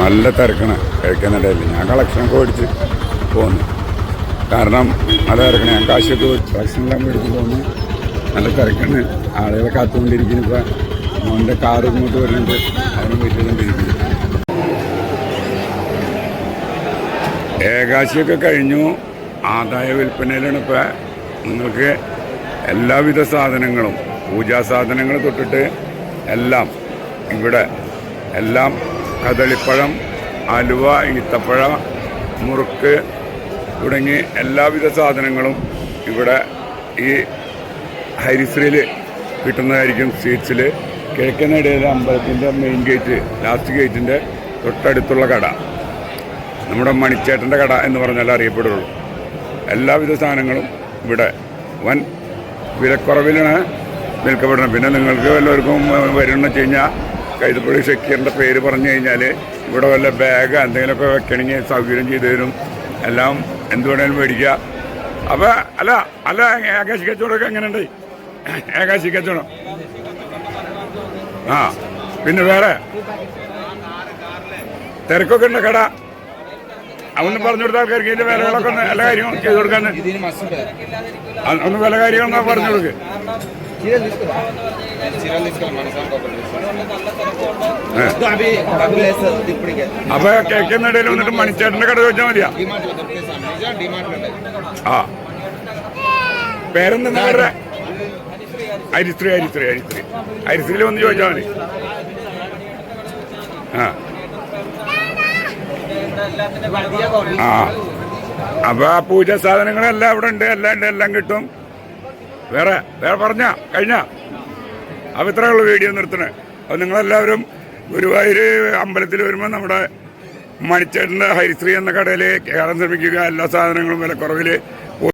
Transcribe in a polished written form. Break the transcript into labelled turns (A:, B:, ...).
A: നല്ല തിരക്കാണ് കഴിക്കാനിടയിൽ. ഞാൻ കളക്ഷനൊക്കെ മേടിച്ച് പോന്നു. കാരണം നല്ല തിരക്കാണ്. ഞാൻ കാശൊക്കെ കളക്ഷനെല്ലാം മേടിച്ച് പോന്നു. നല്ല തിരക്കാണ്. ആളുകളെ കാത്തുകൊണ്ടിരിക്കുന്നു. ഇപ്പം മോൻ്റെ കാറ് ഇങ്ങോട്ട് വരുന്നുണ്ട്. അവനും വെയിറ്റ് ചെയ്തുകൊണ്ടിരിക്കുന്നു. ഏകാശിയൊക്കെ കഴിഞ്ഞു. ആദായ വിൽപ്പനയിലാണ് ഇപ്പം. നിങ്ങൾക്ക് എല്ലാവിധ സാധനങ്ങളും പൂജാ സാധനങ്ങൾ തൊട്ടിട്ട് എല്ലാം ഇവിടെ എല്ലാം കദളിപ്പഴം, അലുവ, ഈത്തപ്പഴ, മുറുക്ക് തുടങ്ങി എല്ലാവിധ സാധനങ്ങളും ഇവിടെ ഈ ഹരിശ്രീയിൽ കിട്ടുന്നതായിരിക്കും. സ്വീറ്റ്സിൽ കിഴക്കനടയിലെ അമ്പലത്തിൻ്റെ മെയിൻ ഗേറ്റ്, ലാസ്റ്റ് ഗേറ്റിൻ്റെ തൊട്ടടുത്തുള്ള കട നമ്മുടെ മണിച്ചേട്ടൻ്റെ കട എന്ന് പറഞ്ഞാൽ അറിയപ്പെടുള്ളൂ. എല്ലാവിധ സാധനങ്ങളും ഇവിടെ വൻ വിലക്കുറവിലാണ് വിൽക്കപ്പെടുന്നത്. പിന്നെ നിങ്ങൾക്ക് വല്ലവർക്കും വരുമെന്ന് വെച്ച് കഴിഞ്ഞാൽ കൈതപ്പള്ളി ഷക്കീറിൻ്റെ പേര് പറഞ്ഞു കഴിഞ്ഞാൽ ഇവിടെ വല്ല ബാഗ് എന്തെങ്കിലുമൊക്കെ വെക്കണമെങ്കിൽ സൗകര്യം ചെയ്തു തരും. എല്ലാം എന്ത് വേണേലും മേടിക്കുക. അപ്പോൾ അല്ല ഏകാശി കച്ചവടമൊക്കെ എങ്ങനെയുണ്ട്? ഏകാശി കച്ചവടം ആ പിന്നെ വേറെ തിരക്കൊക്കെ ഉണ്ട് കട. അതൊന്നും പറഞ്ഞു കൊടുത്ത ആൾക്കാർക്ക് ഇതിൻ്റെ വിലകളൊക്കെ ഒന്ന് എല്ലാ കാര്യങ്ങളും ചെയ്ത് കൊടുക്കാൻ ഒന്ന് വില കാര്യങ്ങളൊക്കെ പറഞ്ഞു കൊടുക്കുക. അപ്പൊ കേൾക്കുന്നിടയിൽ വന്നിട്ട് മണിച്ചേട്ടന്റെ കട ചോദിച്ചാൽ മതിയാ. ആ പേരെന്താ നിങ്ങളുടെ? ഹരിശ്രീയിൽ വന്ന് ചോദിച്ചാൽ മതി. ആ അപ്പൊ പൂജാ സാധനങ്ങളെല്ലാം ഇവിടെ ഉണ്ട്. എല്ലാം കിട്ടും. വേറെ പറഞ്ഞ കഴിഞ്ഞ അപ്പം ഇത്രയുള്ള വീഡിയോ നിർത്തണേ. അപ്പം നിങ്ങളെല്ലാവരും ഗുരുവായൂർ അമ്പലത്തിൽ വരുമ്പോൾ നമ്മുടെ മണിച്ചേട്ടൻ്റെ ഹരിശ്രീ എന്ന കടയിൽ കയറാൻ ശ്രമിക്കുക. എല്ലാ സാധനങ്ങളും വിലക്കുറവിൽ